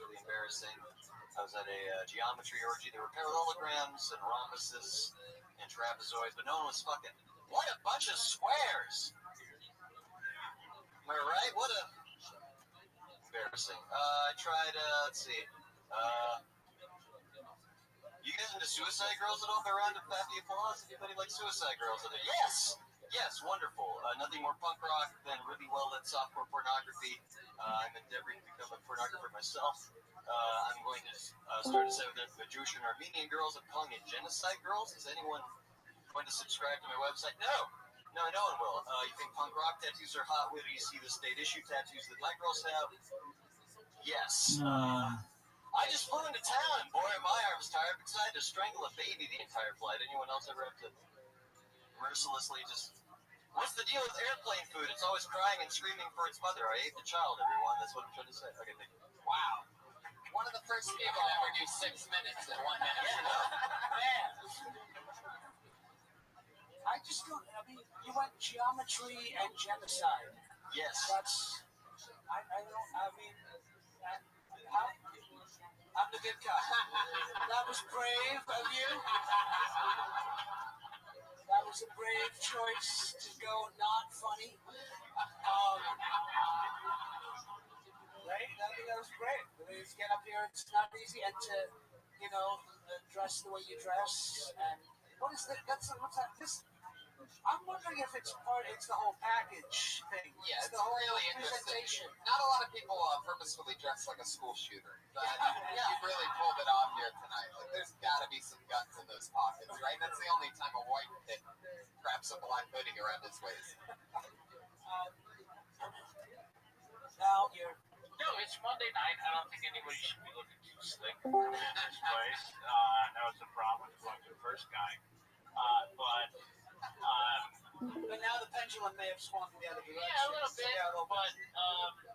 really embarrassing. I was at a geometry orgy. There were parallelograms and rhombuses and trapezoids, but no one was fucking. What a bunch of squares! Am I right? What a embarrassing. I tried. Let's see. You guys into Suicide Girls at all? A round of happy applause. Anybody like Suicide Girls? Yes. Yes, wonderful. Nothing more punk rock than really well-lit softcore pornography. I'm endeavoring to become a pornographer myself. I'm going to start a set with the Jewish and Armenian girls. I'm calling it Genocide Girls. Is anyone going to subscribe to my website? No, no one will. You think punk rock tattoos are hot? Where do you see the state issue tattoos that black girls have? Yes. I just flew into town, and boy, are my arms tired because I had to strangle a baby the entire flight. Anyone else ever have to mercilessly just... What's the deal with airplane food? It's always crying and screaming for its mother. I ate the child, everyone. That's what I'm trying to say. Okay, thank you. Wow. One of the first people to ever do 6 minutes in 1 minute. Yeah, no. Man. I just don't, I mean, you went geometry and genocide. Yes. That's, I mean, how? I'm the good guy. That was brave of you. That was a brave choice to go not funny. Right? I mean, that was brave. To get up here, it's not easy, and to, dress the way you dress. And what is that? What's that? I'm wondering if it's the whole package thing. Yeah, it's the whole really presentation. interesting. Not a lot of people purposefully dress like a school shooter. But you really pulled it off here tonight. Like, there's got to be some guns in those pockets, right? That's the only time a white kid wraps a black hoodie around his waist. Now you're... No, it's Monday night. I don't think anybody should be looking too slick in this place. That was the problem with the first guy. But now the pendulum may have swung the other direction. Yeah, a little bit. But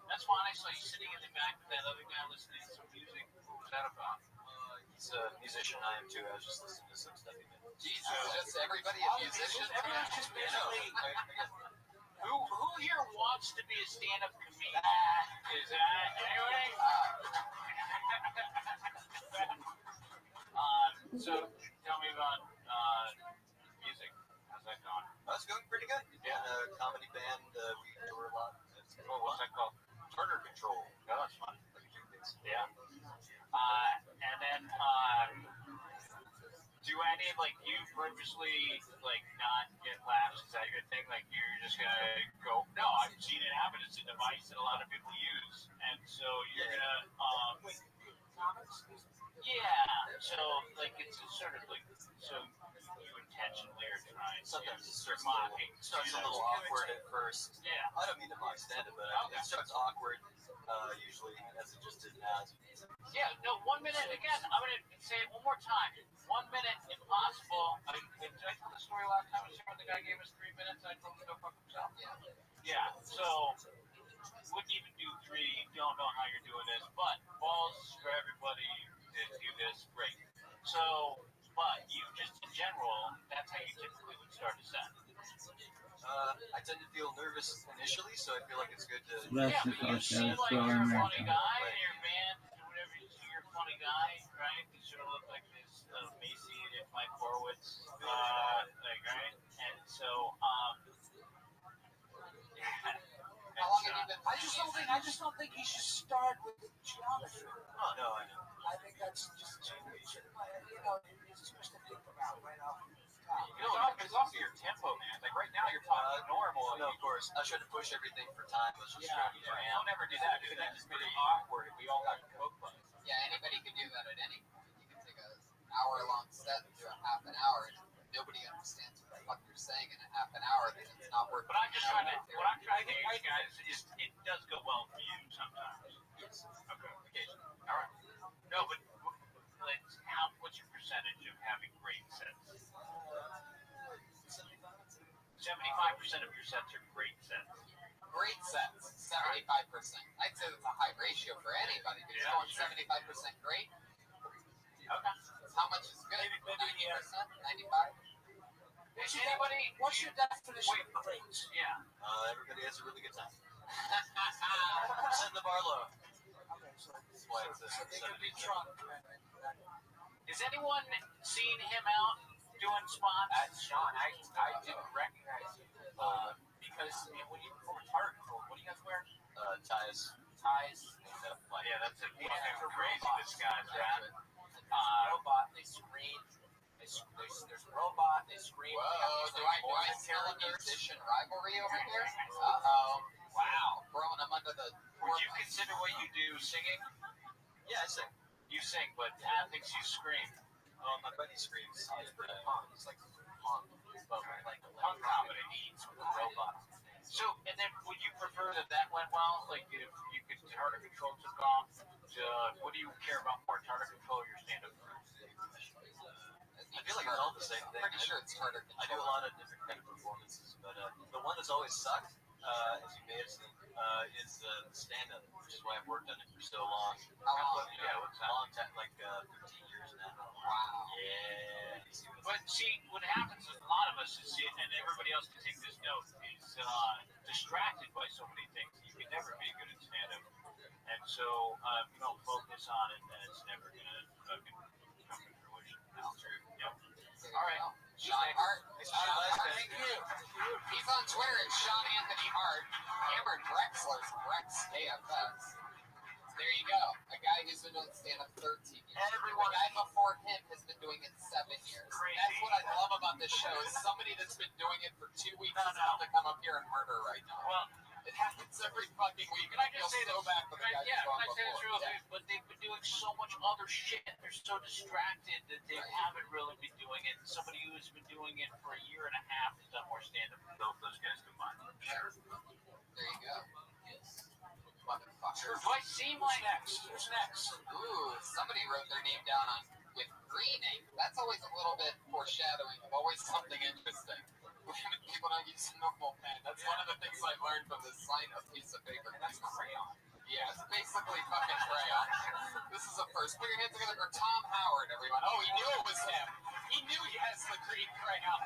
that's fine. I saw you sitting in the back with that other guy listening to some music. What was that about? He's a musician. I am too. I was just listening to some stuff he did. Jesus, just everybody a musician. Everyone's just basically... Who here wants to be a stand-up comedian? Is that anyway? So tell me about music. How's that going? That's going pretty good. Yeah, a comedy band. We tour a lot. What's that called? Turner Control. Oh, that's fun. Yeah. And then, do any of you purposely not get laughs? Is that your thing? You're just gonna go? No, I've seen it happen. It's a device that a lot of people use, and so you're gonna Wait, comics? yeah. So it's a sort of so you intentionally are trying. Sometimes it starts mocking. Starts a little awkward at first. Yeah. I don't mean to mock stand-up, but it starts awkward. Usually, as it just did now. Yeah, no, 1 minute, again, I'm going to say it one more time. 1 minute, impossible. Did I tell the story last time? When the guy gave us 3 minutes, I told him to go fuck himself? Yeah, so, wouldn't even do 3, don't know how you're doing this, but balls for everybody to do this, great. So, but you just, in general, that's how you typically would start a set. I tend to feel nervous initially, so I feel like it's good to... Yeah, but you seem like you're a funny guy in your band, or whatever, you're a funny guy, right? You sort of look like this Macy and Mike Horowitz, right? And so, How long have you been? I just don't think he should start with the geometry. Oh, no, I know. I think that's just too much. It's too much to think about right off the top. it's off of your tempo, man. Right now, you're talking normal. No, of course. I try to push everything for time. Let's just Don't ever do that, dude. That just made it awkward. We all got coke buzz. Yeah, anybody can do that at any point. You can take an hour-long set and do a half an hour, and nobody understands what the fuck you're saying in a half an hour, then it's not working. But I'm just trying to, what I'm trying to get you guys is, it does go well for you sometimes. Yes. Okay, occasionally. All right. No, but what's your percentage of having great sets? 75% of your sets are great sets. Great sets, 75%. I'd say that's a high ratio for anybody. If you're going 75% great, Okay. how much is good? Maybe 90%? 95%? Anybody? What's your definition of great? Yeah. Everybody has a really good time. Setting the bar low. Okay, so That's why it's So they could be drunk. Has anyone seen him out doing spots? Sean, I didn't recognize you because when you from Target, what do you guys wear? ties. Ties. Yeah, that's a fucking crazy disguise, right? Robot. They scream. There's robot. They scream. Whoa! Do I smell a musician rivalry over here? Wow! Throwing them under the. Would you consider what you do singing? Yeah, I sing. You sing, but Pat thinks you scream. Oh, my buddy screams. He's pretty punk. He's like punk. But like Punk comedy needs with a robot. So, and then would you prefer that went well? Like, if you could target control took off, what do you care about more, target control or your stand-up? I feel like it's all the same thing. Pretty sure it's harder. I do a lot of different kind of performances, but the one that's always sucked, as you may have seen, is the stand-up, which is why I've worked on it for so long. How long? Yeah, it's a long time, like 15 years now. Wow. Yeah. But see, what happens is a lot of us is, and everybody else can take this note, is distracted by so many things. You can never be good at stand-up. And so if you don't focus on it, then it's never going to come to fruition. That's true. Yep. All right. Sean Hart. Thank you. He's on Twitter at Sean Anthony Hart. Cameron Drexler's Rex AFS. There you go. A guy who's been doing stand-up 13 years. Everyone. The guy before him has been doing it 7 years. Crazy. That's what I love about this show is somebody that's been doing it for 2 weeks is about to come up here and murder right now. Well, it happens every fucking week. can I just say so bad for the guy yeah, who's can I say this real before. quick? But they've been doing so much other shit. They're so distracted that they haven't really been doing it. Somebody who's been doing it for a year and a half has done more stand-up than both those guys combined. There you go. Motherfucker. Do I seem like next? Who's next? Ooh, somebody wrote their name down on with green ink. That's always a little bit foreshadowing of always something interesting. People don't use normal pen. That's one of the things I learned from this sign-up piece of paper. That's crayon. Yeah, it's basically fucking crayon. This is a first. Put your hands together for Tom Howard, everyone. Oh, he knew it was him. He knew he has the green crayon.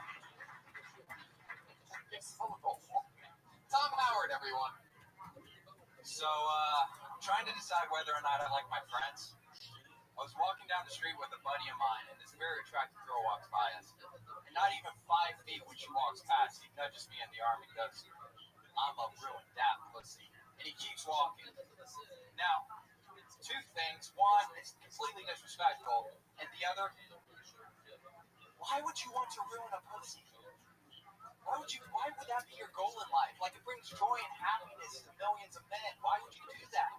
Tom Howard, everyone. So, trying to decide whether or not I like my friends. I was walking down the street with a buddy of mine, and this very attractive girl walks by us. And not even 5 feet when she walks past, he nudges me in the arm and goes, "I'm a real dap pussy." And he keeps walking. Now, 2 things. One, it's completely disrespectful. And the other, why would you want to ruin a pussy? Why would that be your goal in life? Like, it brings joy and happiness to millions of men. Why would you do that?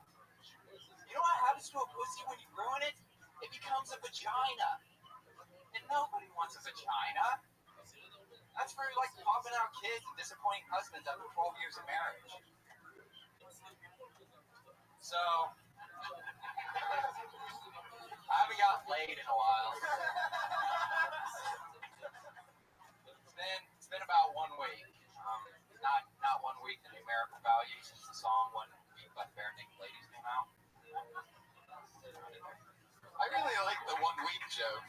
You know what happens to a pussy when you ruin it? It becomes a vagina. And nobody wants a vagina. That's for, like, popping out kids and disappointing husbands after 12 years of marriage. So, I haven't gotten laid in a while. It's been about 1 week. Not 1 week in the American Values since the song "One Week" by the Bare Naked Ladies came out. I really like the 1 week joke.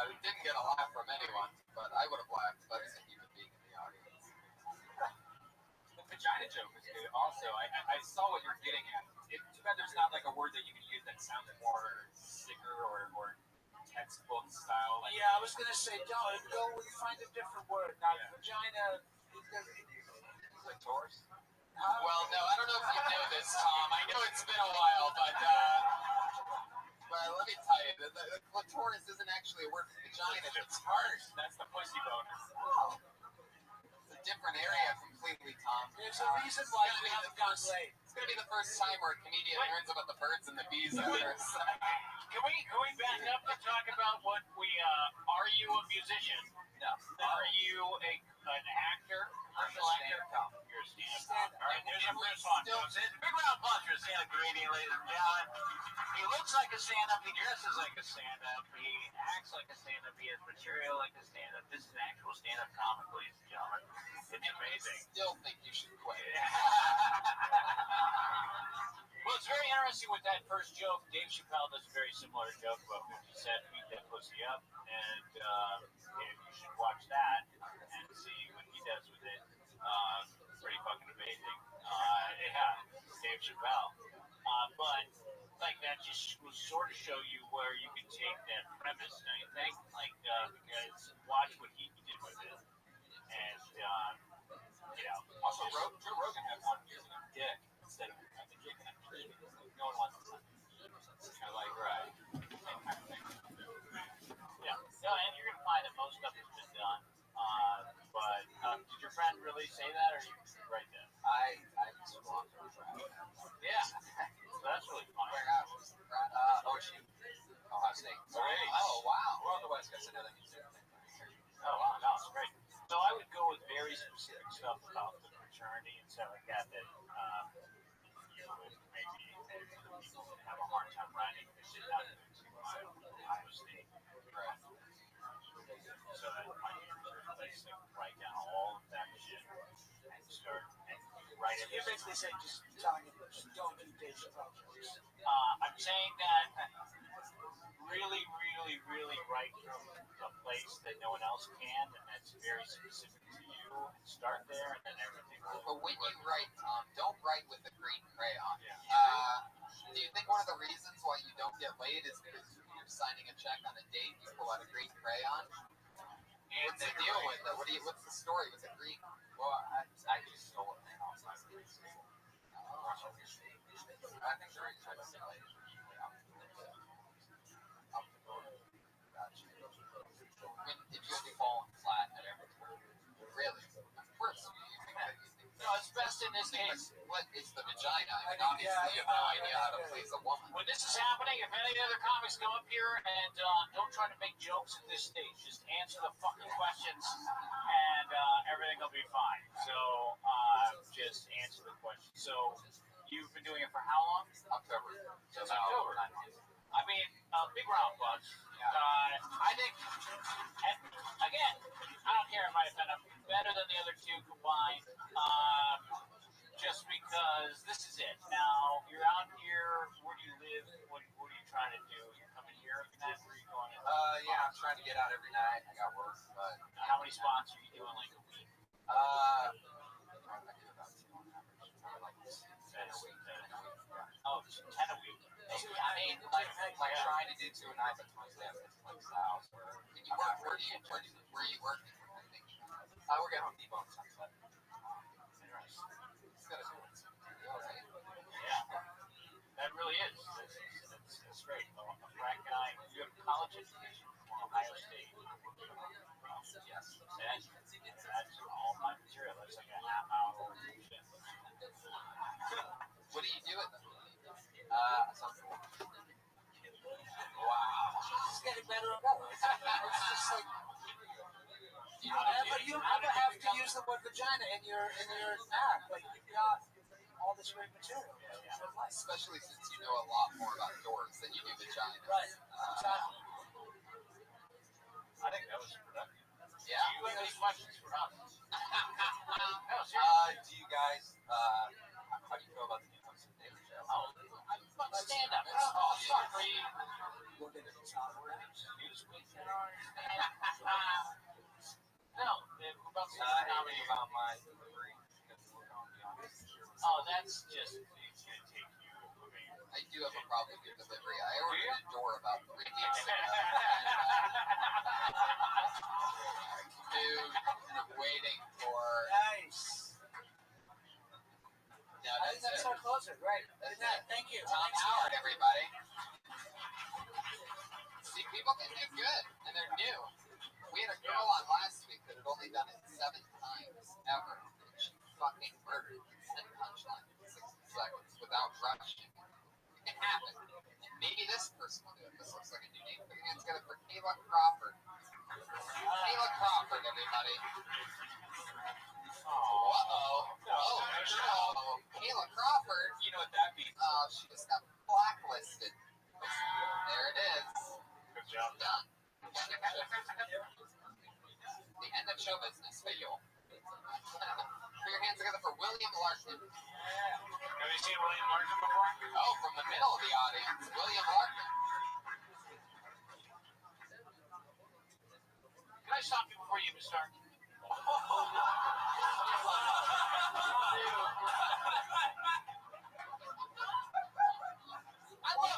It didn't get a laugh from anyone, but I would have laughed if I was a human being in the audience. The vagina joke is good. Also, I saw what you're getting at. It's too bad there's not like a word that you can use that sounds more sicker or textbook style. Like, Yeah, I was gonna say, don't go. Find a different word. Now, vagina. like Taurus. Well, no, I don't know if you know this, Tom. I know it's been a while, but let me tell you, the clitoris isn't actually a word for vagina. It's heart. That's the pussy boner. Oh, It's a different area completely, Tom. there's a reason why you haven't gone late. It's going to be the first time where a comedian learns about the birds and the bees on their side. Can we back up and talk about what we are you a musician? No. Are you an actor? I'm a stand-up comic. You're a stand-up. All right, there's a first one. Still- Big round of applause for a stand-up comedian, ladies and gentlemen. He looks like a stand-up. He dresses like a stand-up. He acts like a stand-up. He has material like a stand-up. This is an actual stand-up comic, ladies and gentlemen. It's amazing. Still think you should quit. Well, it's very interesting with that first joke. Dave Chappelle does a very similar joke about 50 Cent beat that pussy up, and you should watch that and see what he does with it. Pretty fucking amazing. Yeah, Dave Chappelle. But like that just will sort of show you where you can take that premise, don't you think? Like, because watch what he did with it, and Also, Joe Rogan had one using a dick instead of a dick and a key. No one wants to. Kind of like, right. Same kind of thing. yeah, no, and you're gonna find that most stuff has been done. But did your friend really say that, or you write that? I swapped her trash. Yeah, so that's really fun. Where at? OSU. Ohio State. Great. Oh, wow. We're on the West Coast. I know that means everything. Oh wow, no, it's great. So I would go with very specific stuff about the fraternity and stuff like that that you would maybe people would have a hard time writing if they sit down and do Ohio State. Right. So that might be a good place to write down all of that shit and start and write it. You're basically saying just telling them don't do Dave's projects. I'm saying that really, really, really write from a place that no one else can, and that's very specific to you. And start there, and then everything will. But when you write, Tom, don't write with a green crayon. Yeah. Do you think one of the reasons why you don't get laid is because you're signing a check on a date, you pull out a green crayon? What's the deal with it? What's the story with the green? Well, I just stole it from outside the grade school. I think the reason I don't get laid is usually out the door. Gotcha. I mean, if you had fallen flat at every turn, really? Of course, you think that you think. No, it's best in this case. What is the vagina? I mean, obviously, you have no idea how to please a woman. When this is happening, if any other comics come up here and don't try to make jokes at this stage, just answer the fucking questions and everything will be fine. So just answer the questions. So you've been doing it for how long? October. Since October. I mean, big round of applause. I think, and again, I don't care if I've done better than the other two combined. Just because this is it. Now, you're out here. Where do you live? What are you trying to do? You're coming here every night? Where are you going? Yeah, I'm trying to get out every night. I got work, but How many spots are you doing like a week? I do about 2 on average. Like 10 a week. Oh, 10 a week. I mean, like trying to do 2 a night, but Wednesday I have to like the house. Can you work? Where are you working? I work at Home Depot on Sunset. Interesting. It's got to do it. Yeah, that really is. That's great. Frank and I, you have college education from Ohio State. Yes. That's all my material. That's like a half hour shit. What do you do at them? Something. Wow. It's getting better and better. It's just like you never have to use the word vagina in your act. Like you've got all this great material. Especially since you know a lot more about doors than you do vagina. Right. Exactly. I think that was productive. Yeah. Do you have any questions for us? No, seriously. Do you guys, how do you feel about the new Thompson Daily show? Oh, I'm fucking stand up. Oh, sorry. Look at the top range. Newsweek, you don't understand. No, about Comedy about my delivery. Because we're going to be honest. oh, that's just, it's going to take you, I mean, I do have a problem with your delivery. I ordered a door about 3 weeks ago. Dude, waiting for. Nice. Yeah, I think that's that's it. our closer. Right. That's it. Thank you. Tom Thanks. Howard, everybody. See, people can do good, and they're new. We had a girl on last week that had only done it 7 times ever. And she fucking murdered 10 punchlines in 60 seconds without rushing. It can happen. And maybe this person will do it. This looks like a new name. Put your hands together for Kayla Crawford. Kayla Crawford, everybody. Uh-oh. Oh, no. Kayla Crawford. You know what that means? She just got blacklisted. There it is. good job. Done. The end of show business video. Put your hands together for William Larkin. Have you seen William Larkin before? Oh, from the middle of the audience, William Larkin. Can I stop you before you even start? I love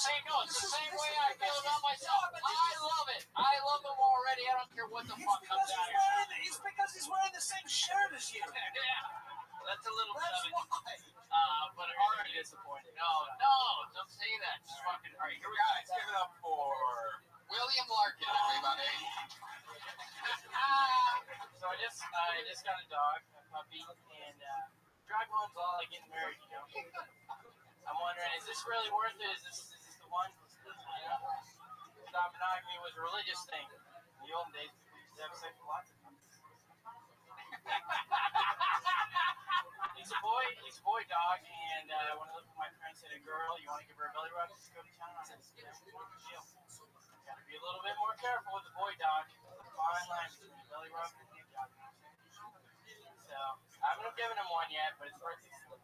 the same way I feel about myself. I love it. I love him already. I don't care what the fuck comes out of here. It's because he's wearing the same shirt as you. Yeah. That's a little bit That's of it. why. But I'm already disappointed. No, don't say that. Just fucking, all right, here we go. Guys, give it up for William Larkin, everybody. So I just got a dog, a puppy, and drive home's all like getting married, you know. I'm wondering, is this really worth it? Is this the one? You know, monogamy was a religious thing. In the old days, people used to have sex with lots of puppies. He's a boy dog, and when I looked at my friends said a girl, you want to give her a belly rub, just go to town on it. You know, gotta be a little bit more careful with the boy dog. Fine line between a belly rub and a big dog. So I haven't given him one yet, but his birthday's still.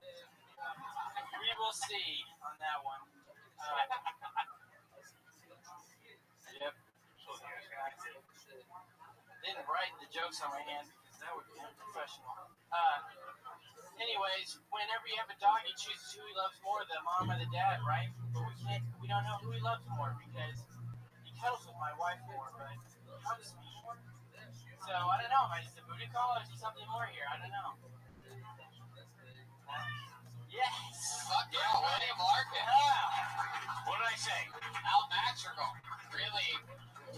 We will see on that one. Yep. Didn't write the jokes on my hand because that would be unprofessional. Anyways, whenever you have a dog, he chooses who he loves more, the mom or the dad, right? But we don't know who he loves more because he cuddles with my wife more, but he hugs me more. So I don't know. Am I just a booty call or is there something more here? I don't know. Yes. Fuck yeah, William Larkin. What did I say? Al Madrigal really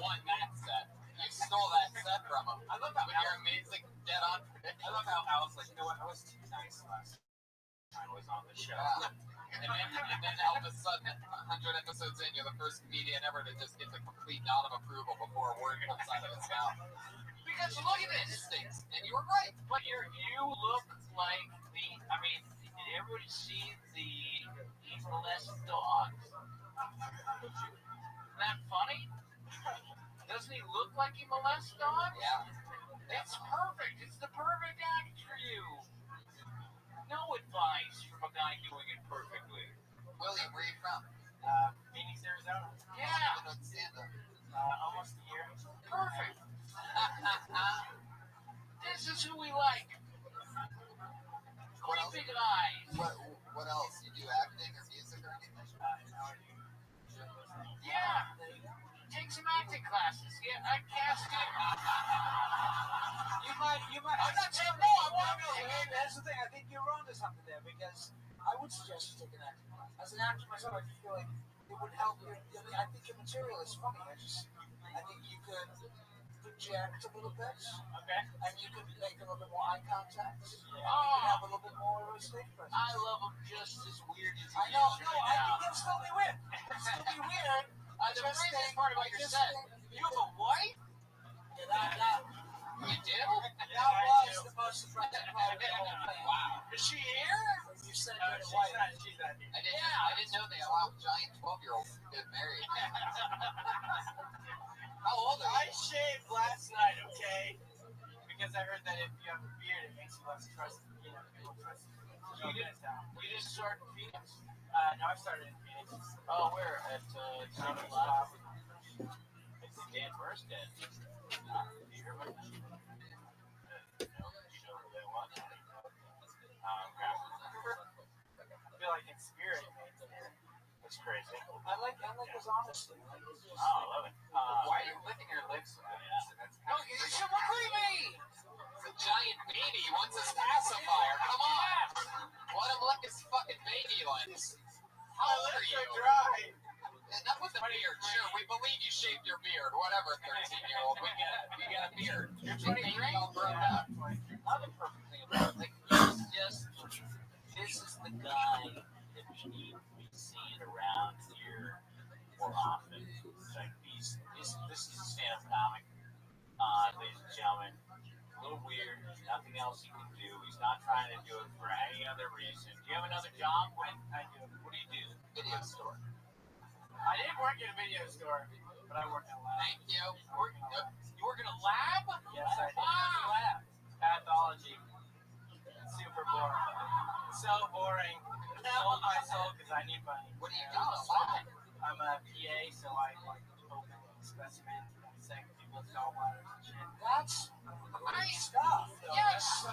won that set. You stole that set from him. I love how with your amazing dead on prediction. I love how Al's like, you know what? I was too nice last time I was on the show. Yeah. And then all of a sudden, 100 episodes in, you're the first comedian ever to just get the complete nod of approval before a word comes out of his mouth. Because look at this. And you were right. But you look like did everybody see the molest dogs? Isn't that funny? Doesn't he look like he molests dogs? Yeah. It's perfect. It's the perfect act for you. No advice from a guy doing it perfectly. William, where are you from? Phoenix, Arizona. Yeah. Been on stand-up. Almost a year. Perfect. This is who we like. Creepy guys. What else? You do acting or music or anything? Yeah. Take some acting classes. Yeah, I cast it. You might. I'm not saying no. I want to know. That's the thing. I think you're onto something there because I would suggest you take an acting class. As an actor myself, I feel like it would help you. I think your material is funny. I think you could project a little bit. Okay. And you could make a little bit more eye contact. Oh. You could have a little bit more of a stage presence. I love him just as weird as he I know. No, I think it'll still be weird. It'll still be weird. The craziest part about your set, you have a wife? You do? That was the most surprising part of the whole thing. Wow. Is she here? You said No, you're white. she's not here. I didn't know they allow giant 12-year-olds to get married. How old are I you? shaved last night, okay? Because I heard that if you have a beard, it makes you less trusted. You know, people trust you. You just started in Phoenix? No, I started in Phoenix. Oh, where? At Summer Lab. It's Dan Burstead. You hear about that? You know who that was? I feel like in spirit, it's crazy. I like his honesty. Oh, I love it. Why are you licking your lips? No, you should look at me! It's a giant baby. He wants his pacifier. Come on. Let him lick his fucking baby lips. How old are you? Dry. Not with the beard. Sure, we believe you shaved your beard. Whatever, 13-year-old. We get it. You got a beard. You're Your baby all grown up. Nothing perfectly about it. Like, this is the guy that we need to be seeing around here more often. Like this is a stand-up comic, ladies and gentlemen. A little weird. There's nothing else he can do. He's not trying to do it for any other reason. Do you have another job? What do you do? Video store. I didn't work in a video store, but I work in a lab. Thank you. You work in a lab? Yes, I do. Wow. Lab. Pathology. Super boring. So boring. Sold my soul because I need money. What do you do? What? I'm a PA, so I open specimens, dissect people's gallbladders and shit. That's great stuff. Though. Yes!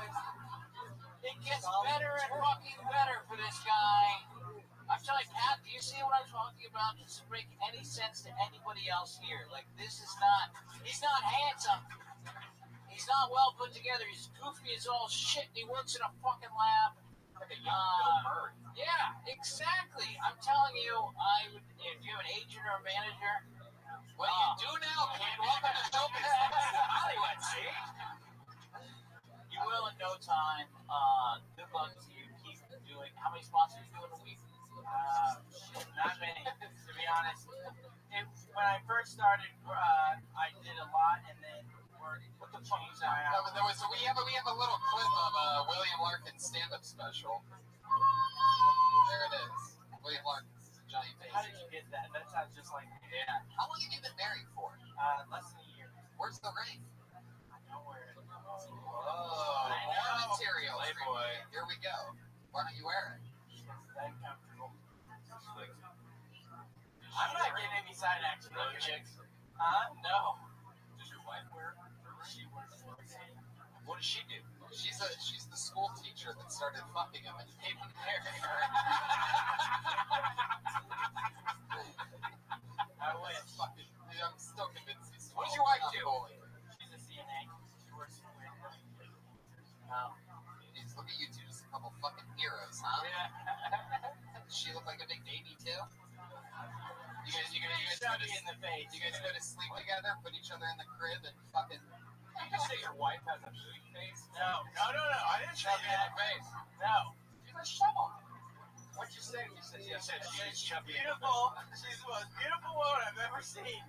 It gets better and fucking better for this guy. I'm telling you, Pat, do you see what I'm talking about? It doesn't make any sense to anybody else here. Like, this is not, he's not handsome. He's not well put together. He's goofy as all shit. And he works in a fucking lab. Yeah, exactly. I'm telling you, if you have an agent or a manager, what you do now, kid? Welcome to show business. Hollywood, see? You will in no time. Good luck to you. Keep doing. How many spots are you doing a week? Not many, to be honest. When I first started, I did a lot, and then what the fuck was that? So we have a little clip of William Larkin's stand-up special. There it is. William Larkin's giant face. How did you get that? That sounds just like me. Yeah. How long have you been married for? Less than a year. Where's the ring? Nowhere. Oh, more material. Playboy. Here we go. Why don't you wear it? It's uncomfortable. I'm not getting any side action. No chicks. No. Does your wife wear it? She works for me. What does she do? She's the school teacher that started fucking him and made him marry her. I wish. I'm still convinced he's. What does your wife do? She's a CNA. She works for me. Jeez, look at you two, just a couple fucking heroes, huh? Yeah. Does she look like a big baby too? You guys Shot me in the face. You guys go to sleep together, put each other in the crib, and fucking. You just say your wife has a big face? No. I didn't shove you in the face. No. She's a shovel. What'd you say? You said she's chubby. beautiful. She's the most beautiful woman I've ever seen.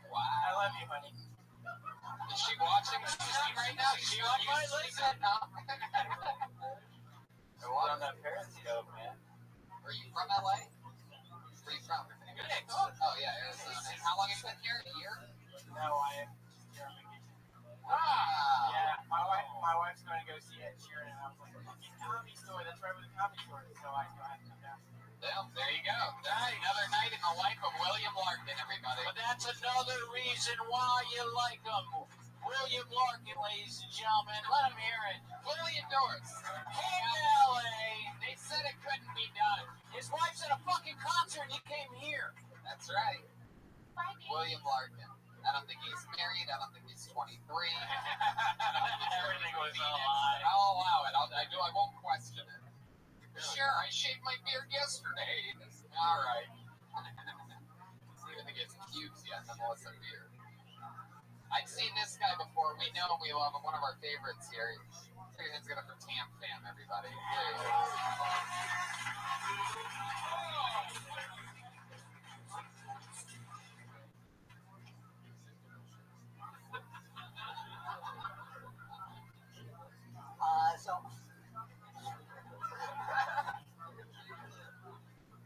Wow. I love you, honey. Is she watching the stream right now? She might listen. A lot On that Periscope, man. Are you from LA? Where are you from? Phoenix. Oh yeah, Arizona. And how long have you been here? A year? No, I am here on vacation. Ah. Yeah, my wife's going to go see Ed Sheeran, and I was like, fucking Comedy Store. That's right where the Comedy Store is. So I had to come down. Well, there you go. That's another night in the life of William Larkin, everybody. But that's another reason why you like him. William Larkin, ladies and gentlemen. Let him hear it. Clearly endorsed. In LA. They said it couldn't be done. His wife's at a fucking concert and he came here. That's right. William Larkin. I don't think he's married. I don't think he's 23. Everything was a lie. I'll allow it. I won't question it. Sure, I shaved my beard yesterday. All right. See if he gets pubes yet, nonetheless a beard. I've seen this guy before. We know him. We love him. One of our favorites here. Put your hands together for Tam Fam, everybody.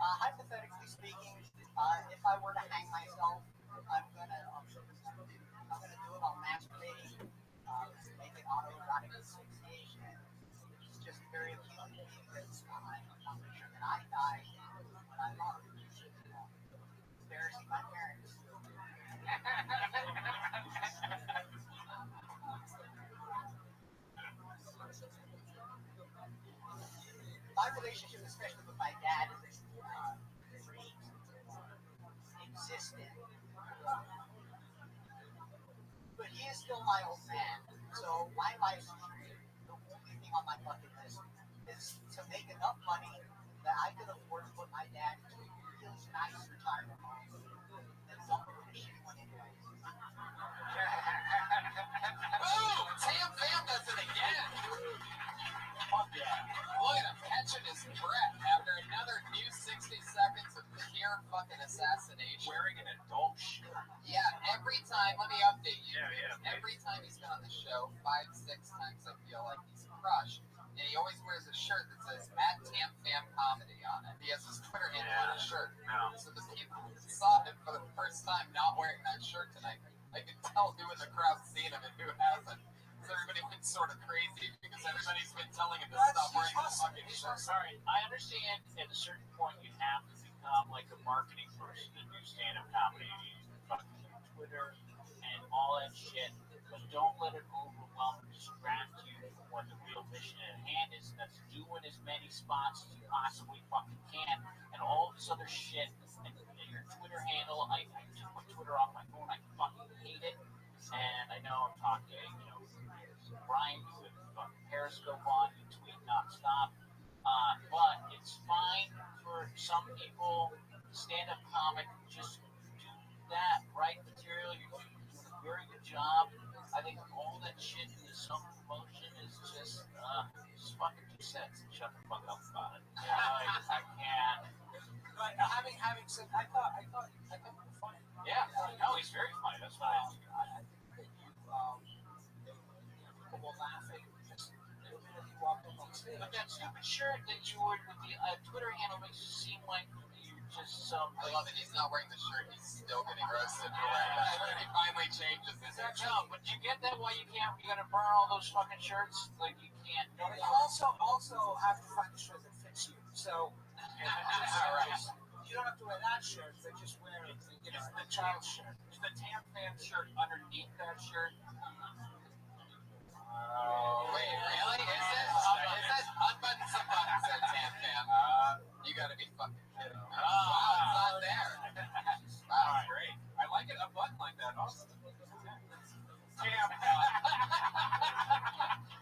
Hypothetically speaking, if I were to hang myself, I'm gonna do it while masturbating, make it autoerotic asphyxiation. It's just very appealing to me because I'm sure that I die when I love. Embarrassing my parents. My relationship, especially with my dad, is great, existent. But he is still my old man, so my life's dream, the only thing on my bucket list, is to make enough money that I could afford to put my dad into a really nice retirement home. And don't put a shitty one anyway. Boom! Tam Fam does it again. Fuck yeah. Look at him catching his breath after another new 60 seconds of pure fucking assassination. Wearing an adult shirt. Yeah, every time, let me update you. Yeah. Every time he's been on the show, 5-6 times I feel like he's crushed. And he always wears a shirt that says @Tam Fam Comedy on it. He has his Twitter handle on his shirt. No. So the people who saw him for the first time not wearing that shirt tonight, I can tell who in the crowd's seen him and who hasn't. So everybody went sort of crazy because everybody's been telling him to stop wearing the fucking shirt. Sorry, I understand at a certain point you have to become like a marketing person to do stand-up comedy. You use fucking Twitter and all that shit, but don't let it overwhelm and distract you from what the real mission at hand is. That's doing as many spots as you possibly fucking can and all this other shit, and your Twitter handle. I took my Twitter off my phone. I fucking hate it. And I know I'm talking, Brian with fucking Periscope on, you tweet nonstop. But it's fine for some people. Stand-up comic, just do that, write material. You're doing a very good job. I think all that shit in the self-promotion is just fucking 2 cents. Shut the fuck up about it. I can't. But having said, I thought you were funny. Yeah, no, he's very funny. That's why. I think that people were laughing just the minute you walked up on stage. But that stupid shirt that you wore with the Twitter handle makes you seem like you just some. I love it. He's not wearing the shirt. He's still getting roasted for wearing the shirt. He finally changes his shirt. No, but you get that? Why you can't? You gotta burn all those fucking shirts? Like you can't. But you also have to find a shirt that fits you. So you don't have to wear that shirt, but just wear a child's shirt. Is the Tam Fan shirt underneath that shirt? Wait, really? Is it? Unbutton some buttons there, Tam Fam. You gotta be fucking kidding me. Wow, it's not there. Wow, Great. I like it unbuttoned like that. Awesome.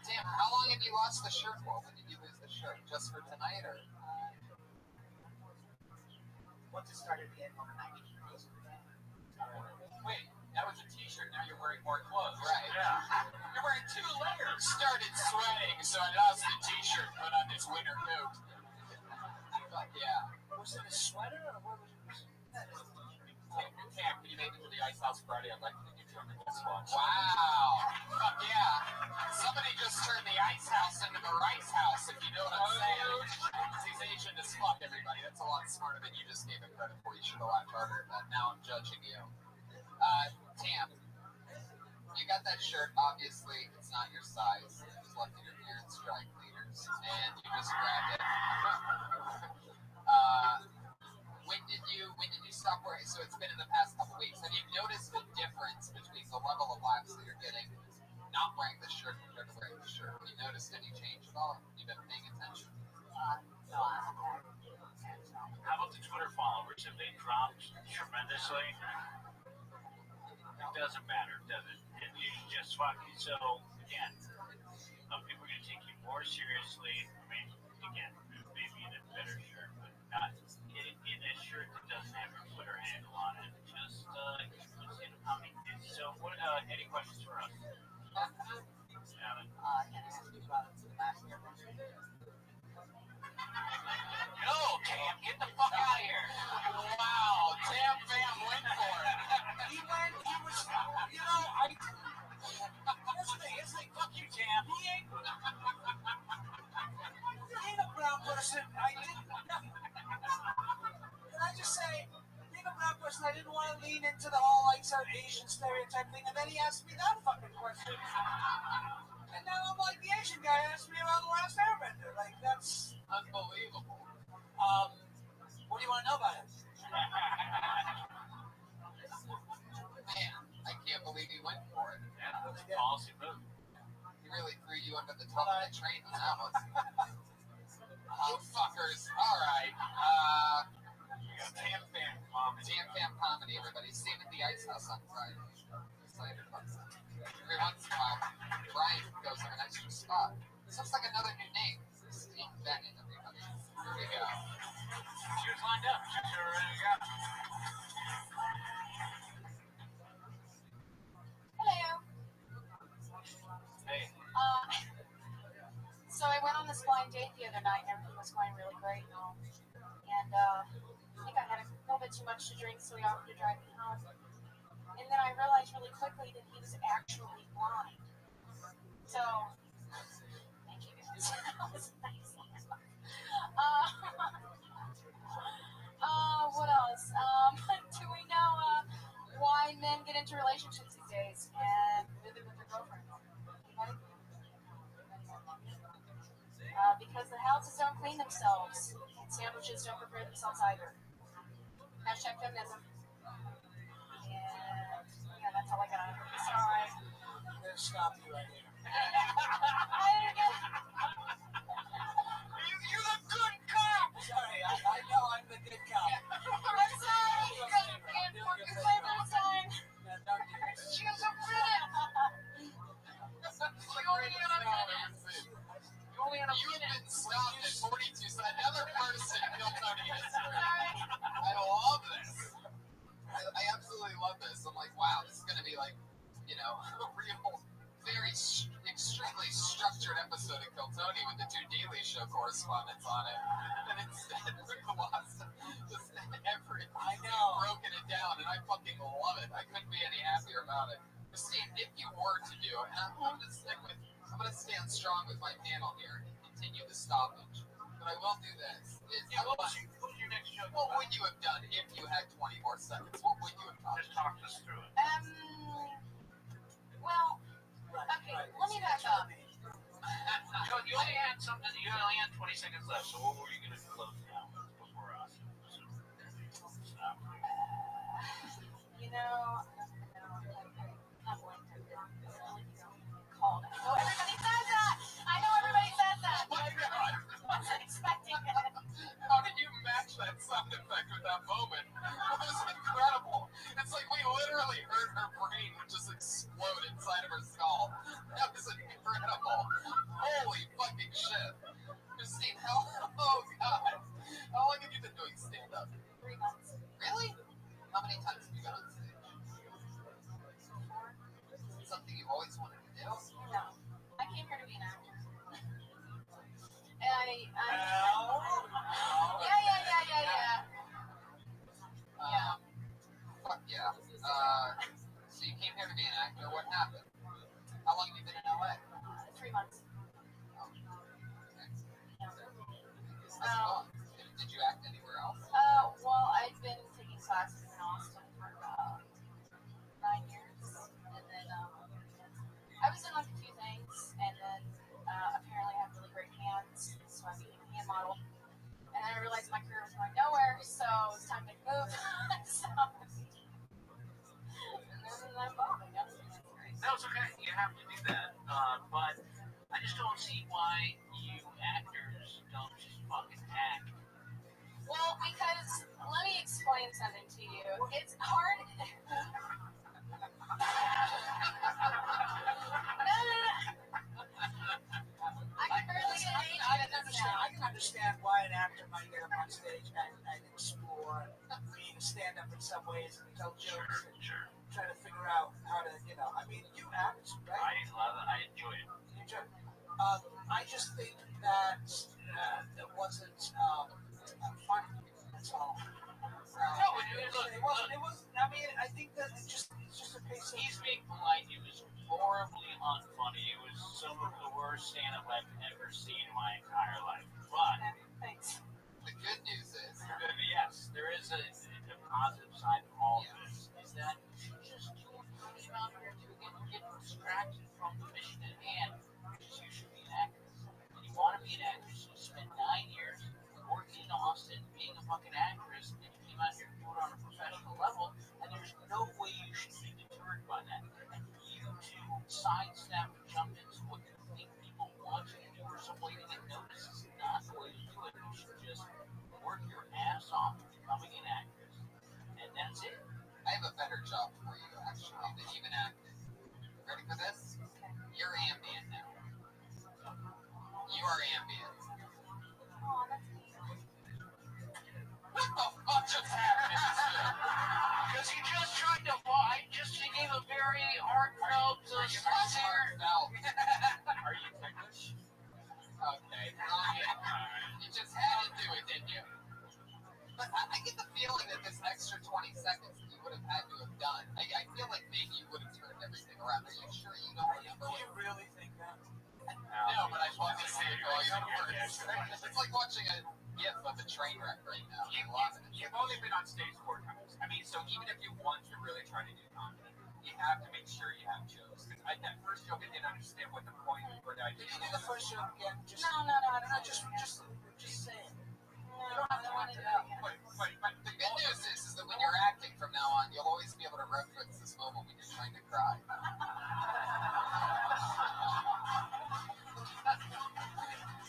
Tam, how long have you lost the shirt for? When did you lose the shirt? Just for tonight, or? Once it started getting on the night. Wait, that was a t-shirt. Now you're wearing more clothes. Right. Yeah. You're wearing 2 layers. Started sweating, so I lost the t-shirt, put on this winter coat. Fuck yeah. Was it a sweater or what was it? Tam, can you make it to the Ice House Friday? I'd like to get you on the guest watch. Wow. Fuck yeah. Somebody just turned the Ice House into the Rice House, if you know what I'm saying. He's Asian as fuck, everybody. That's a lot smarter than you just gave him credit for. You should have laughed harder at that. Now I'm judging you. Tam, you got that shirt. Obviously, it's not your size. It was left at your parents' dry cleaners, and you just grabbed it. When did you stop wearing? So it's been in the past couple weeks. Have you noticed the difference between the level of laughs that you're getting not wearing the shirt compared to wearing the shirt? Have you noticed any change at all? Have you been paying attention? No, I haven't. How about the Twitter followers? Have they dropped tremendously? It doesn't matter, does it? And you just fucking so again. Some people are gonna take you more seriously. I mean, again, maybe in a better shirt, but not in a shirt that doesn't have your Twitter handle on it. Just how many. So, what? Any questions for us? No, Tam, get the fuck out of here. Wow, Tam Fam went for it. He was, here's the thing, Fuck you, Tam. he ain't a brown person. Can I just say, being a brown person, I didn't want to lean into the whole Asian stereotype thing, and then he asked me that fucking question. And now I'm like the Asian guy asked me about the last Airbender. Like, that's Unbelievable. what do you want to know about it? Man, I can't believe he went for it. Yeah, policy move. He really threw you under the top of the train on that one. You fuckers. All right. Tam Fan Comedy. Tam Fam Comedy, everybody. See him at the Ice House on Friday. Excited about that. Every once in a while, Brian goes in an extra spot. This looks like another new name. Steve Bennett, everybody. Here we go. She was lined up. She was ready to go. Hello. Hey. So I went on this blind date the other night and everything was going really great and all. And I think I had a little bit too much to drink, so he offered to drive me home. And then I realized really quickly that he was actually blind. So, thank you guys. That was nice. What else? Do we know why men get into relationships these days and live in with their girlfriends? Anybody? Because the houses don't clean themselves, and sandwiches don't prepare themselves either. Hashtag feminism. And yeah, that's all I got on it. Sorry. I'm going to stop you right here. I You're the good cop! Sorry, I know I'm the only in a You've minute. been stopped at 42 seconds. Another person killed Tony history. Sorry. I love this. I absolutely love this. I'm like, wow, this is going to be like, you know, a real, very extremely structured episode of Kill Tony with the two Daily Show correspondents on it. And instead, we've lost just every, broken it down, and I fucking love it. I couldn't be any happier about it. Christine, if you were to do, and I'm going to stand strong with my panel here and continue the stoppage. But I will do this. What was your next joke? What would you have done if you had 20 more seconds? What would you have done? Just talk us through it. Well, okay, let me back up. So you only had 20 seconds left, so what were you going to close down before us? You know, I'm going to call it. I know everybody says that. Oh my God. I wasn't expecting it. How did you match that sound effect with that moment? It was incredible. It's like we literally heard her brain just explode inside of her skull. That was incredible. Holy fucking shit. Christine, oh God. How long have you been doing stand-up? 3 months. Really? How many times have you been on stage? 4. Something you've always wanted to do? No. I came here to be an actor. And I yeah. Fuck yeah. So you came here to be an actor. What happened? How long have you been in LA? 3 months. Did you act anywhere else? Well, I've been taking classes in Austin for 9 years, and then I was in like a few things, and then apparently I have really great hands, so I became a hand model. And then I realized my career was going nowhere, so it's time to move. So, and then I'm bombing. No, it's okay. You have to do that. But I just don't see why you actors don't just fucking act. Well, because let me explain something to you. It's hard. I can understand why an actor might get up on stage and explore being stand-up in some ways and tell jokes and try to figure out how to, I mean, you act, right? I love it. I enjoy it. You enjoy it. I just think that it wasn't funny. That's all. No, it wasn't. It was. I mean, I think that it's just a case of. He's being polite. It was horribly unfunny. It was some of the worst stand-up I've ever seen in my entire life. But Thanks. The good news is, yes, there is a positive side of all of this. Is that you just came out here to get distracted from the mission at hand, which is you should be an actress. And you want to be an actress. You spent 9 years working in Austin, being a fucking actress, and you came out here to do it on a professional level. And there's no way you should be deterred by that. And you to sidestep and jump into what you think people want you to do or some way to get noticed is not the way to do it. You should just work your ass off becoming an actress. And that's it. I have a better job for you, actually, than even acting. Ready for this? You're ambient now. You are ambient. Oh, that's neat. What the fuck just happened? Because he just tried to he gave a very heartfelt, sincere. Are you English? Okay. You just had to do it, didn't you? But I get the feeling that this extra 20 seconds that you would have had to have done, I feel like maybe you would have turned everything around. Are you sure you don't remember? Do you really think that? No, but I want to see it going forward. It's like watching a GIF of a train wreck right now. You've only been on stage 4 times. I mean, so even if you want to really try to do comedy, you have to make sure you have jokes. Because that first joke, I didn't understand what the point of what I Did did. you do the first joke again? Just, No, just saying. I don't want to do it again. But the good news is that when you're acting from now on, you'll always be able to reference this moment when you're trying to cry.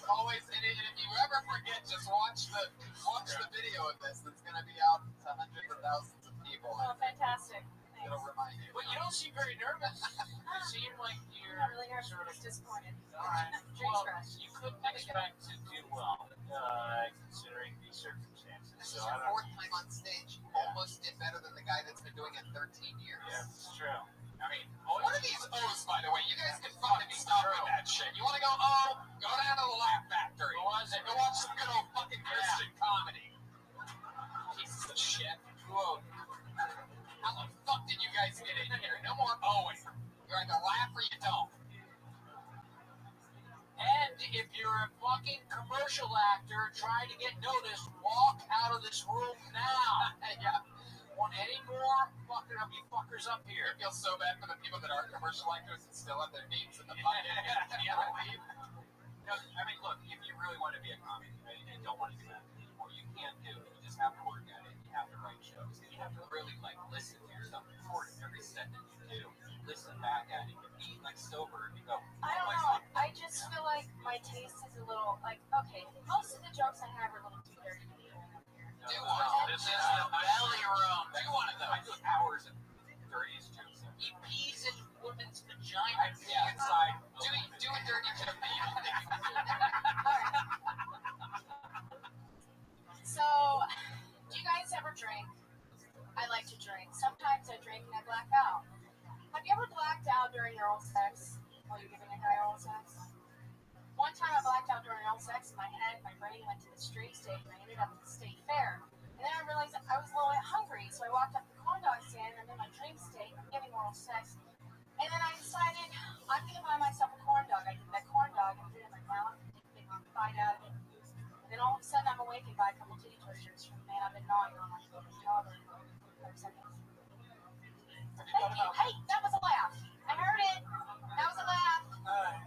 Always, and if you ever forget, just watch the video of this. That's going to be out to hundreds of thousands of people. Oh, fantastic. Thanks. It'll remind you. But you don't seem very nervous. You seem like you're I'm not really nervous. sort I'm of. just disappointed. All right. Dreams Well, crushed. you couldn't expect to do well, considering these circumstances. This So is I your don't. fourth time on stage. You almost did better than the guy that's been doing it 13 years. Yeah, it's true. I mean, What are these O's, by the way? You guys can fucking stop with that shit. You want to go O? Go down to the Laugh Factory. What was it? Go watch some good old fucking Christian comedy. Pieces of shit. Whoa. How the fuck did you guys get in here? No more Oing. You either laugh or you don't. And if you're a fucking commercial actor trying to get noticed, walk out of this room now. Yeah. Want any more fucking of you fuckers up here? I feel so bad for the people that are commercial actors and still have their names in the bucket. Can you ever leave? No, I mean, look, if you really want to be a comic, right, and don't want to do that anymore, you can't do it. You just have to work at it. You have to write shows. And you have to really, like, listen to yourself, record every set that you do. Listen back at it. Be, like, sober and go, I don't know. I just feel like my taste is a little like okay. Most of the jokes I have are a little too dirty to be doing up here. Do one. This is the belly room. Do one of I those. do hours of dirtiest jokes. He pees in women's vaginas. Yeah. Inside. Do a dirty joke that you don't think you can do. So, do you guys ever drink? I like to drink. Sometimes I drink and I black out. Have you ever blacked out during your oral sex while you're giving a guy oral sex? One time I blacked out during oral sex in my head, my brain went to the street state, and I ended up at the state fair. And then I realized that I was a little bit hungry, so I walked up to the corn dog stand, and I'm in my dream state, I'm getting oral sex. And then I decided I'm going to buy myself a corn dog. I did that corn dog and put it in my mouth, and take a big bite out of it. And then all of a sudden I'm awakened by a couple titty twisters from the man I've been gnawing on my jaw for 5 seconds. Thank you. Hey, that was a laugh. I heard it. That was a laugh.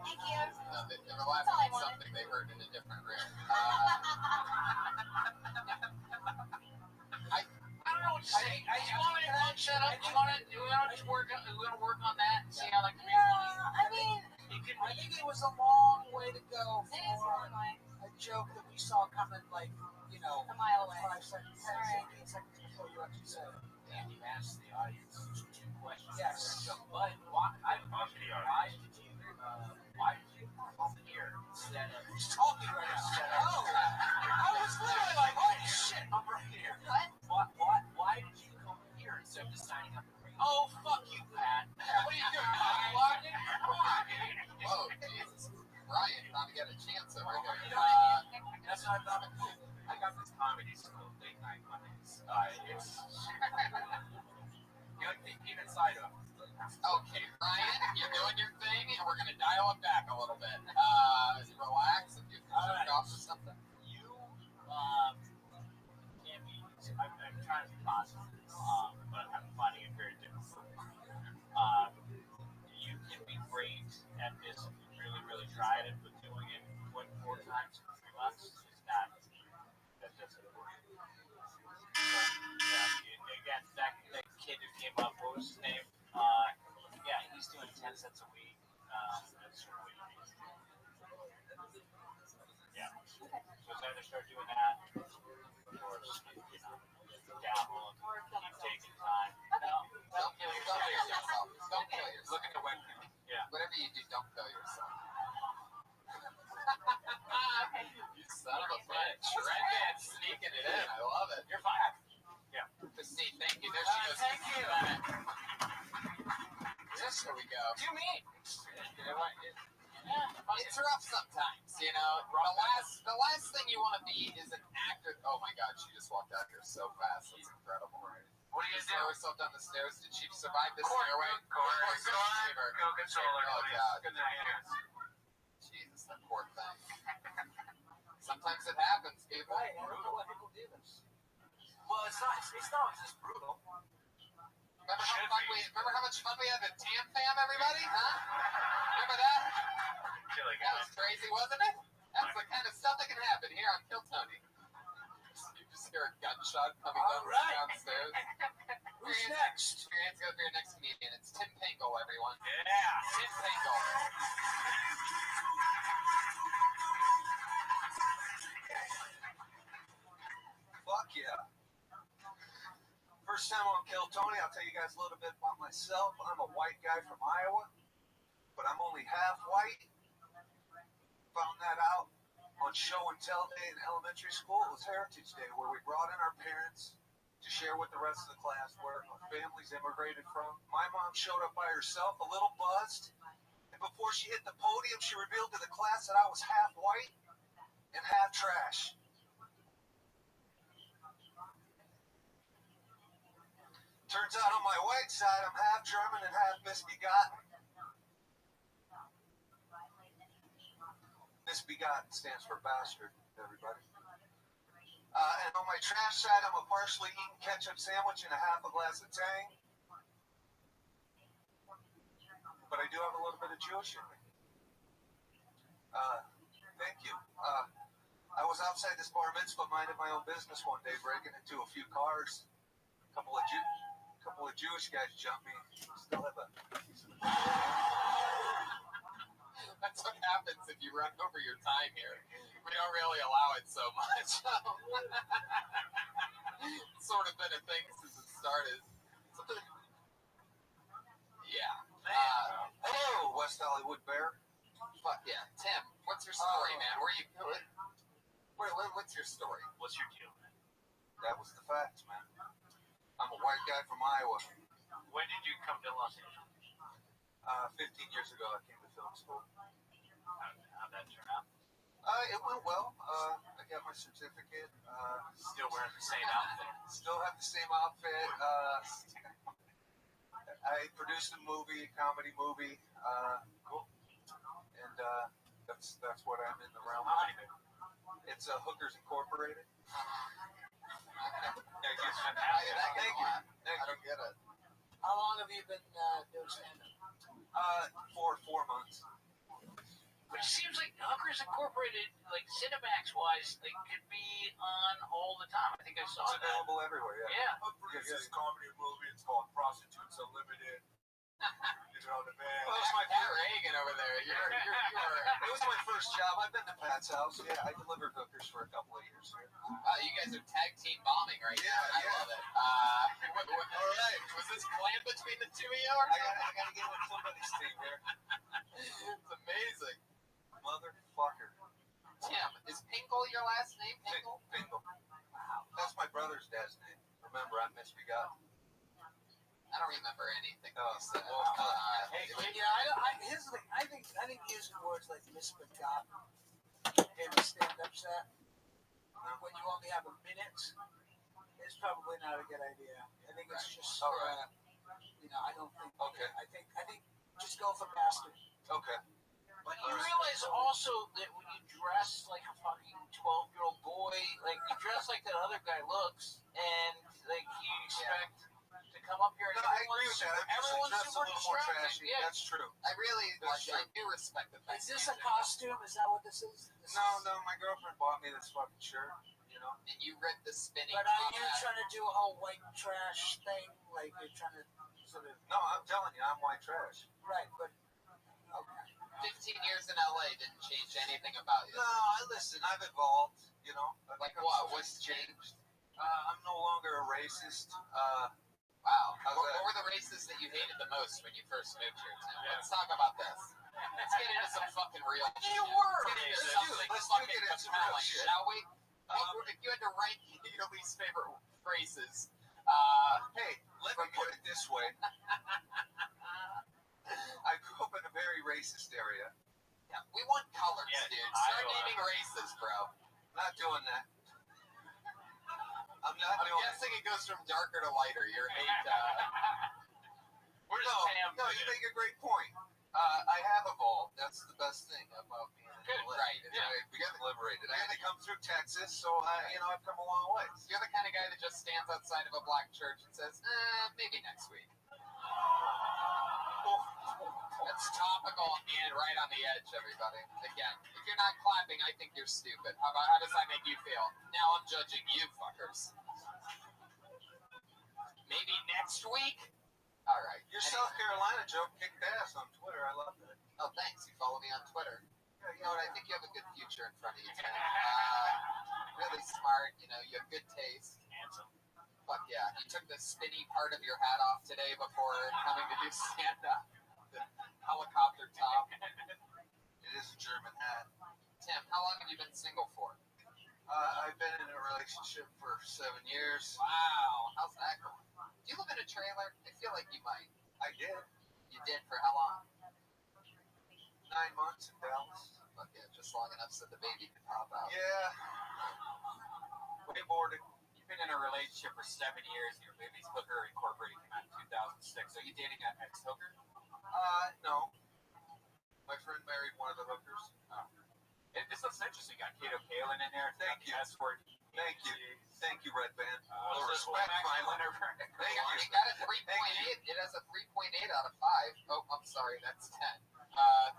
Thank you. No, they were laughing all I at wanted. something they heard in a different room. I don't know what to say. Do you want me to shut up? Do you want to work on that and see how that can be funny? I mean, It could I be. think it was a long way to go it is for one way a joke that we saw coming like, you know, a mile away. 5 seconds, 10, Alright. 15 seconds before you actually said it. And you ask the audience 2 questions. Yes. So, but why did you come here instead of He's talking right now. Oh, I was literally like, holy shit, I'm right here. why did you come here instead of just signing up for Oh, fuck you, Pat. What are you doing? Whoa, Jesus. Ryan, trying to get a chance over here. That's what I thought. I got this comedy school, late night Mondays. It's even side of. Okay, Ryan, you're doing your thing, and we're going to dial it back a little bit. Relax, if you can jerk off or something. You can't be. I'm trying to be positive, but I'm finding it very difficult. You can be great at this if you really, really tried it, but doing it 4 times in 3 months is not. That doesn't work. So, yeah, again, that kid who came up, what was his name? Yeah, he's doing 10 cents a week. That's sort of what you need. Yeah. So it's either start doing that, or just, dabble and keep taking time. Don't kill yourself. Don't kill yourself. Look at the webcam. Yeah. Whatever you do, don't kill yourself. You son of a bitch. Redhead sneaking it in. I love it. You're fine. Yeah. Christine, thank you. There she goes. Thank you. Yes, there we go. You mean? You know what? It's rough sometimes, you know. The last thing you want to be is an actor. Oh my God, she just walked out here so fast. That's incredible. What are you Throw doing? herself down the stairs. Did she survive this Corey, stairway? go console her, Oh please. God. Good night. Jesus, that poor thing. Sometimes it happens, people. Right, I don't know why people do this. Well, it's not just brutal. Remember how much fun we had at Tam Fam, everybody? Huh? Remember that? That was crazy, wasn't it? That's the kind of stuff that can happen here on Kill Tony. You just hear a gunshot coming downstairs. Who's next? Put your hands up for your next comedian. It's Tim Pangle, everyone. Yeah. Tim Pangle. Fuck yeah. First time on Kill Tony, I'll tell you guys a little bit about myself. I'm a white guy from Iowa, but I'm only half white. Found that out on show and tell day in elementary school. It was Heritage Day, where we brought in our parents to share with the rest of the class where our families immigrated from. My mom showed up by herself, a little buzzed, and before she hit the podium, she revealed to the class that I was half white and half trash. Turns out on my white side, I'm half German and half misbegotten. Misbegotten stands for bastard, everybody. And on my trash side, I'm a partially eaten ketchup sandwich and a half a glass of Tang. But I do have a little bit of Jewish in me. Thank you. I was outside this bar mitzvah minding my own business one day, breaking into a few cars. A couple of Jewish guys jumped me. Still have a... That's what happens if you run over your time here. We don't really allow it so much. It's sort of been a thing since it started. Yeah. Hello, West Hollywood Bear. Fuck yeah. Tim, what's your story, man? What's your story? What's your deal? That was the facts, man. I'm a white guy from Iowa. When did you come to Los Angeles? 15 years ago, I came to film school. How'd that turn out? It went well. I got my certificate. Still wearing the same outfit? Still have the same outfit. I produced a comedy movie. Cool. And that's what I'm in the realm of. It's Hookers Incorporated. Thank you. I don't get it. How long have you been doing stand-up? For 4 months. But it seems like Hookers Incorporated, like Cinemax-wise, they could be on all the time. I think I saw It's that. available everywhere, yeah. It's this comedy movie. It's called Prostitutes Unlimited. You know the man. Well, it's my Pat Reagan over there. It was my first job. I've been to Pat's house. Yeah, I delivered hookers for a couple of years here. You guys are tag team bombing right now. I love it. All right. Was this planned between the two of you? I gotta get with somebody's team here. It's amazing. Motherfucker. Tim, is Pingle your last name? Pingle? Pingle. Wow. That's my brother's dad's name. Remember, I'm misbegotten. I don't remember anything you said. Here's the thing. I think using words like misbegotten in a stand-up set when you only have a minute is probably not a good idea. I think it's just I don't think. Okay. I think just go for bastard. Okay. But you realize also that when you dress like a fucking 12-year-old boy, like you dress like that other guy looks, and like you expect to come up here and No, I agree with that. everyone's Dress a super little more distracting. trashy. Yeah. That's true. I really I do respect the fact. Is this a costume? Is that what this is? No, my girlfriend bought me this fucking shirt, you know. And you read the spinning. But are you trying to do a whole white trash thing? Like you're trying to sort of... No, I'm telling you, I'm white trash. Right, but... Okay. 15 years in LA didn't change anything about you. No, listen, I've evolved, you know. Like what? What's changed? I'm no longer a racist. Wow. What were the races that you hated the most when you first moved here, Tim? Let's talk about this. Let's get into some fucking real shit. You were Let's get into racist. something Let's fucking get into compelling, real shit. shall we? If you had to rank your least favorite races, Hey, let me put it this way. I grew up in a very racist area. yeah, we want colors, Yeah, dude. Start Iowa. naming races, bro. Not doing that. I'm not I'm doing guessing it goes from darker to lighter. Your hate. Where's Tam? No, you make a great point. I have evolved. That's the best thing about being in LA. Right. I became liberated. I had to come through Texas, so I've come a long way. You're the kind of guy that just stands outside of a black church and says, maybe next week. That's topical and right on the edge, everybody. Again, if you're not clapping, I think you're stupid. How does that make you feel? Now I'm judging you, fuckers. Maybe next week? All right. Your South Carolina joke kicked ass on Twitter. I love that. Oh, thanks. You follow me on Twitter. You know what? I think you have a good future in front of you, Tim. Really smart. You know, you have good taste. Handsome. Fuck yeah. You took the spinny part of your hat off today before coming to do stand-up. The helicopter top. It is a German hat. Tim, how long have you been single for? I've been in a relationship for 7 years. Wow, how's that going? Do you live in a trailer? I feel like you might. I did. You did for how long? 9 months in Dallas. Okay, just long enough so the baby could pop out. Yeah. Way boarded. You've been in a relationship for 7 years. Your movie's Hooker Incorporated came out in 2006. Are you dating an ex-hooker? No. My friend married one of the hookers. This looks interesting. You got Kato Kalin in there. Thank you. Escort. Thank you. Thank you, Red Band. Well, respect, finally. Thank you. It got a 3.8. It has a 3.8 out of 5. Oh, I'm sorry, that's 10. 3.8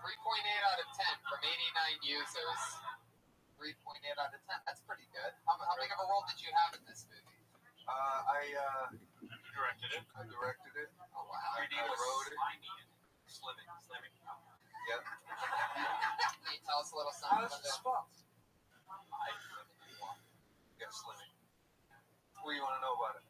out of 10 from 89 users. 3.8 out of 10. That's pretty good. How big of a role did you have in this movie? You directed it. I directed it. Oh, wow. Your name I was wrote it. Slimy and Slimming. Yep. Can you tell us a little How something is about it that? spelled? Yes, Slimming. What do you want to know about it?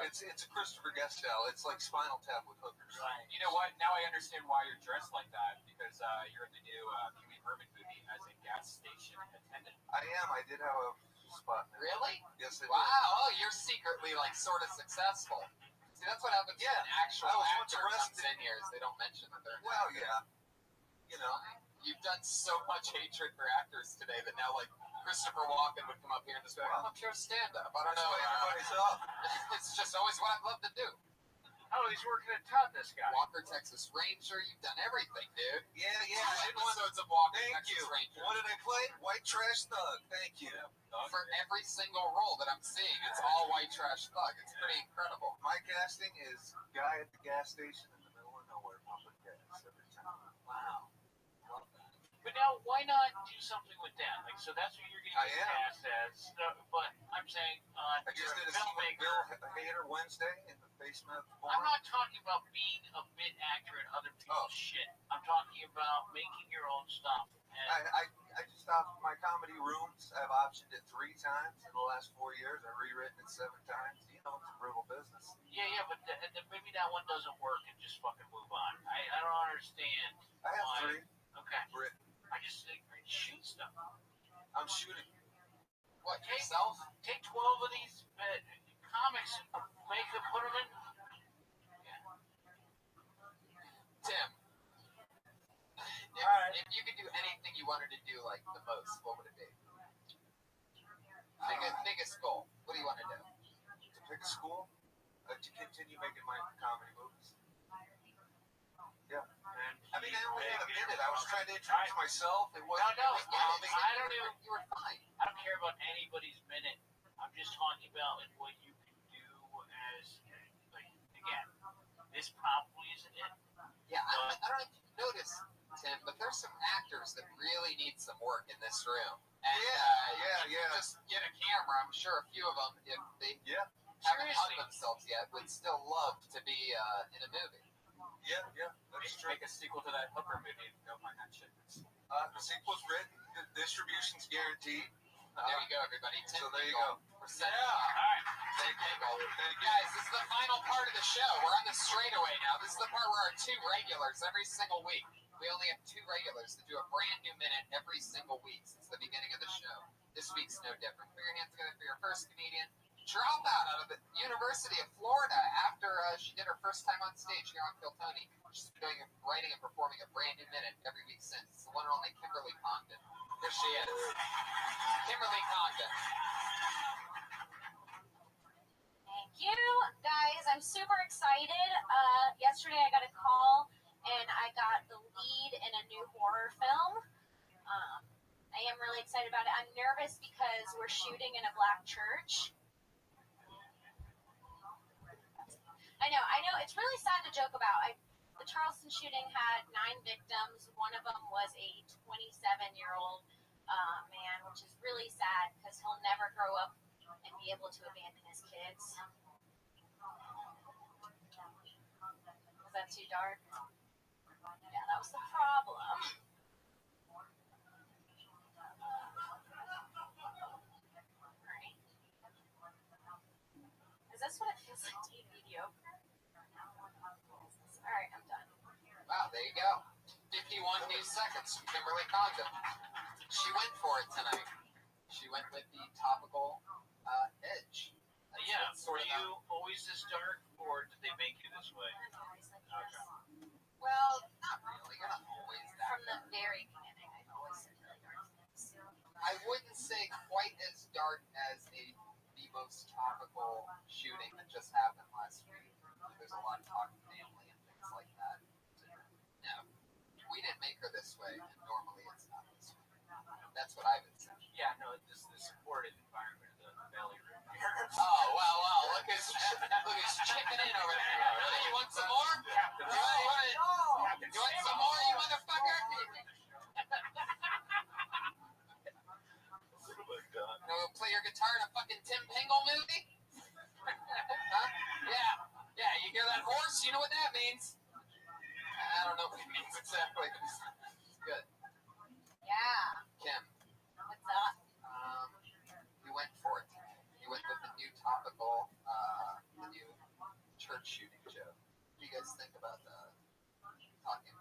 It's a Christopher Guest style. It's like Spinal Tap with hookers. You know what? Now I understand why you're dressed like that, because you're in the new Pee Wee Herman movie as a gas station attendant. I am. I did have a spot. Really? Yes, I did. Wow. Oh, you're secretly like sort of successful. See, that's what happens when an actual I was once actor comes arrested. in here is they don't mention that they're an Well, actor. yeah. You know. You've done so much hatred for actors today that now, like, Christopher Walken would come up here and just be like, I'm up here stand-up. I don't That's know. why everybody's up. It's just always what I've loved to do. Oh, he's working at Todd, this guy. Walker, Texas Ranger, you've done everything, dude. Yeah. 2 episodes of Walker, Thank Texas you. Ranger. What did I play? White Trash Thug. Thank you. For every single role that I'm seeing, it's all white trash thug. It's pretty incredible. My casting is guy at the gas station in the middle of nowhere pumping gas every time. Wow. But now, why not do something with that? Like, so that's what you're getting I am. cast as. But I'm saying, I you're just a did a scene with filmmaker. Bill Hader Wednesday in the basement of the I'm barn. not talking about being a bit actor in other people's shit. I'm talking about making your own stuff. And I just stopped my comedy rooms. I've optioned it 3 times in the last 4 years. I've rewritten it 7 times. You know, it's a brutal business. yeah, but maybe that one doesn't work and just fucking move on. I don't understand. I have why. 3 Okay. written. I just think shoot stuff. I'm shooting. What, yourself? Take 12 of these comics and make them, put them in. Tim. Alright. If you could do anything you wanted to do, like, the most, what would it be? Biggest goal. What do you want to do? To pick a school, to continue making my comedy movies. Yeah. I mean, I only had a minute. I was trying to introduce myself. It wasn't. No, it was comedy. I don't even. You were fine. I don't care about anybody's minute. I'm just talking about like, what you can do as, like, again, this probably isn't it. Yeah, I don't know if you noticed, Tim, but there's some actors that really need some work in this room. And, Yeah. Just get a camera. I'm sure a few of them, if they Yeah. haven't hung Seriously. themselves yet, would still love to be in a movie. Yeah. That's true. Make a sequel to that Hooker movie. Don't mind that shit. The sequel's written. The distribution's guaranteed. There you go, everybody. Tim So there you Dingle. go. We're setting Yeah. up. All right. Tim Dingle. Thank you. Guys, this is the final part of the show. We're on the straightaway now. This is the part where our 2 regulars every single week. We only have 2 regulars that do a brand new minute every single week since the beginning of the show. This week's no different. Put your hands together for your first comedian. Dropout out of the University of Florida after she did her first time on stage here on Phil Tony. She's been writing and performing a brand new minute every week since. It's the one and only Kimberly Congdon. Here she is. Kimberly Congdon. Thank you, guys. I'm super excited. Yesterday I got a call and I got the lead in a new horror film. I am really excited about it. I'm nervous because we're shooting in a black church. I know. It's really sad to joke about. The Charleston shooting had 9 victims. One of them was a 27-year-old man, which is really sad because he'll never grow up and be able to abandon his kids. Was that too dark? Yeah, that was the problem. Right. 31 new seconds from Kimberly Condon. She went for it tonight. She went with the topical edge. Yeah, were you always this dark, or did they make you this way? Okay. Well, Not really. You're not always that. from the very beginning, I've always said really dark things. I wouldn't say quite as dark as the most topical shooting that just happened last week. There's a lot of talk of family and things like that. No, we didn't make her this way, and normally it's not this way. That's what I would say. Yeah, no, just the supportive environment of the belly room. Oh, well, look who's chipping in over there. You want some more? You want some more, you motherfucker? You know, play your guitar in a fucking Tim Pingle movie? Huh? Yeah, you hear that horse? You know what that means. I don't know what it means exactly. It's good. Yeah. Kim. What's up? You went for it. You went with the new topical, the new church shooting joke. What do you guys think about talking